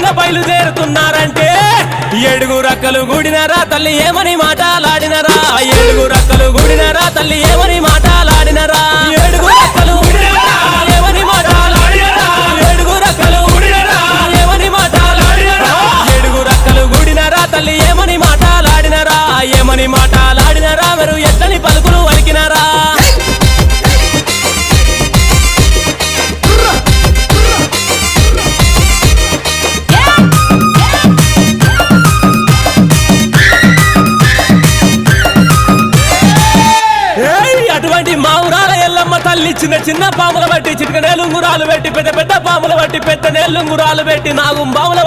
ఎట్లా బయలుదేరుతున్నారంటే ఏడుగు రక్కలు గూడినరా తల్లి ఏమని మాటలాడినరా ఏడుగు రక్కలు గూడినరా తల్లి ఏమని మాటలాడినరా ఏడుగు రక్కలు ఏమని మాటలాడినరా ఏడుగు రక్కలు ఏమని మాటలాడినరా ఏడుగు రక్కలు గూడినరా తల్లి ఏమని మాటలాడినరా ఏమని మాటలాడినరా మీరు ఎట్లని పలుకులు వలికినరా అటువంటి మా ఊరాల ఎల్లమ్మ తల్లి చిన్న చిన్న పాములు బట్టి చిటిక నేలుంగురాలు పెట్టి పెద్ద పెద్ద పాములు బట్టి పెద్ద నేలుంగురాలు పెట్టి నాగు పాముల